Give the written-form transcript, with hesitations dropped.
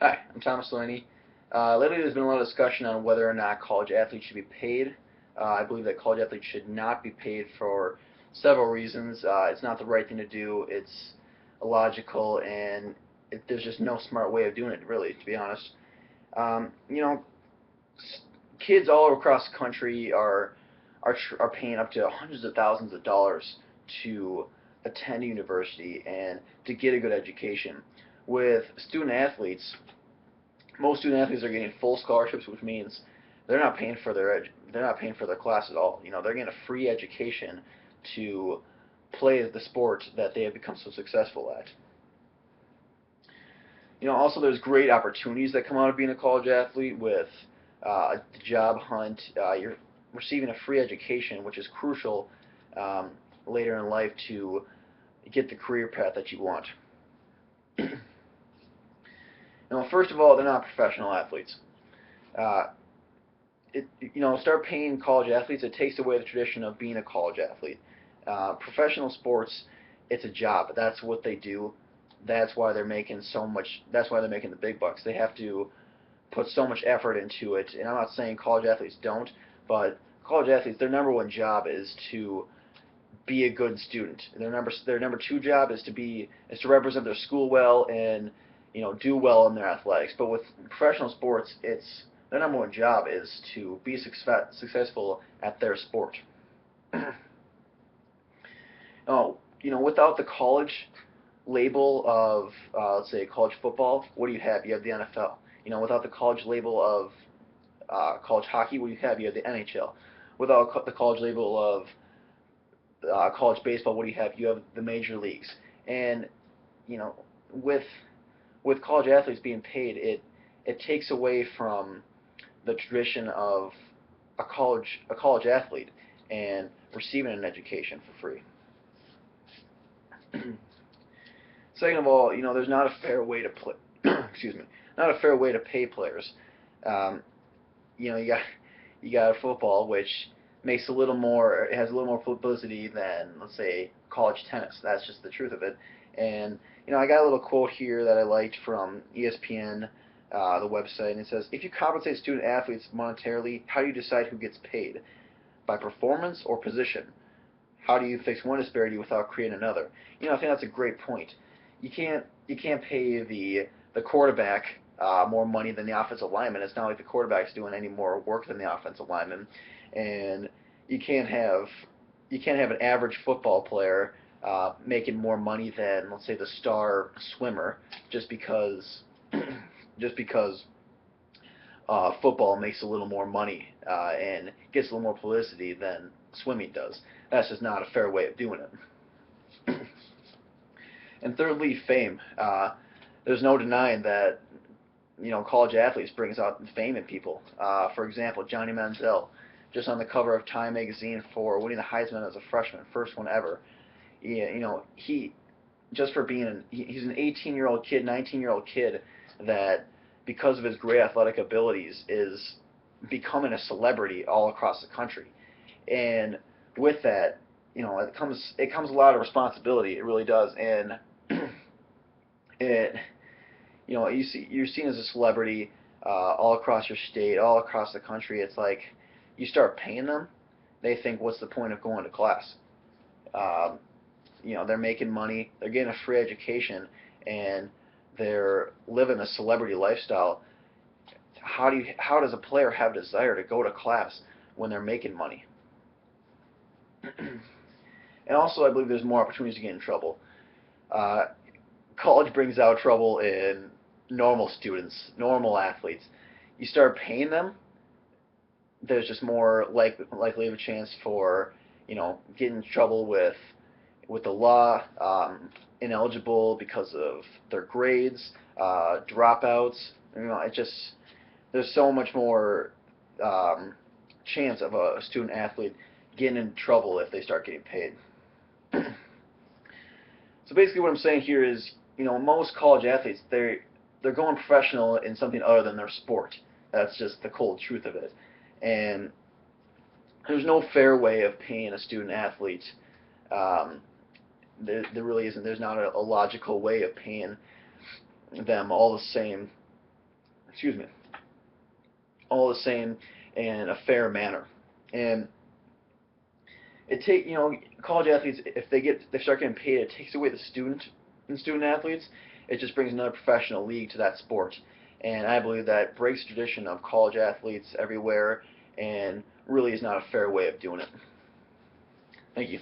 Hi, I'm Thomas Delaney. Lately there's been a lot of discussion on whether or not college athletes should be paid. I believe that college athletes should not be paid for several reasons. It's not the right thing to do. It's illogical, and there's just no smart way of doing it, really, to be honest. Um, you know, Kids all across the country are paying up to hundreds of thousands of dollars to attend a university and to get a good education. With student athletes, most student athletes are getting full scholarships, which means they're not paying for their class at all. They're getting a free education to play the sport that they have become so successful at. Also there's great opportunities that come out of being a college athlete with the job hunt. You're receiving a free education, which is crucial later in life to get the career path that you want. First of all, they're not professional athletes. Uh, Start paying college athletes. It takes away the tradition of being a college athlete. Professional sports, it's a job. That's what they do. That's why they're making so much. That's why they're making the big bucks. They have to put so much effort into it. And I'm not saying college athletes don't, but college athletes, their number one job is to be a good student. Their number two job is to represent their school well and do well in their athletics. But with professional sports, it's their number one job is to be successful at their sport. Without the college label of let's say college football, what do you have? You have the NFL. Without the college label of college hockey, what do you have? You have the NHL. Without the college label of college baseball, what do you have? You have the major leagues. And you know, with college athletes being paid, it takes away from the tradition of a college athlete and receiving an education for free. Second of all, there's not a fair way to play. Excuse me, not a fair way to pay players. Um, you got football, which makes a little more, it has a little more publicity than, let's say, college tennis. That's just the truth of it. And I got a little quote here that I liked from ESPN, the website, and it says, "If you compensate student athletes monetarily, how do you decide who gets paid? By performance or position? How do you fix one disparity without creating another?" I think that's a great point. You can't pay the quarterback more money than the offensive lineman. It's not like the quarterback's doing any more work than the offensive lineman, and you can't have you can't have an average football player making more money than, let's say, the star swimmer just because just because football makes a little more money and gets a little more publicity than swimming does. That's just not a fair way of doing it. And thirdly, fame. There's no denying that college athletes brings out fame in people. For example, Johnny Manziel, just on the cover of Time magazine for winning the Heisman as a freshman, first one ever. He just for being he's an 18-year-old kid, 19-year-old kid that because of his great athletic abilities is becoming a celebrity all across the country. And with that, it comes a lot of responsibility. It really does. And it you're seen as a celebrity all across your state, all across the country. It's like you start paying them, they think, what's the point of going to class? Um, they're making money, they're getting a free education, and they're living a celebrity lifestyle. How does a player have desire to go to class when they're making money? And also, I believe there's more opportunities to get in trouble. Uh, College brings out trouble in normal students, normal athletes. You start paying them, there's just more likely of a chance for getting in trouble with the law, ineligible because of their grades, dropouts. It just there's so much more chance of a student athlete getting in trouble if they start getting paid. So basically, what I'm saying here is, most college athletes they're going professional in something other than their sport. That's just the cold truth of it. And there's no fair way of paying a student athlete. Um, there really isn't. There's not a logical way of paying them all the same excuse me, all the same in a fair manner. And college athletes, if they start getting paid, it takes away the student athletes. It just brings another professional league to that sport, and I believe that breaks the tradition of college athletes everywhere, and really is not a fair way of doing it. Thank you.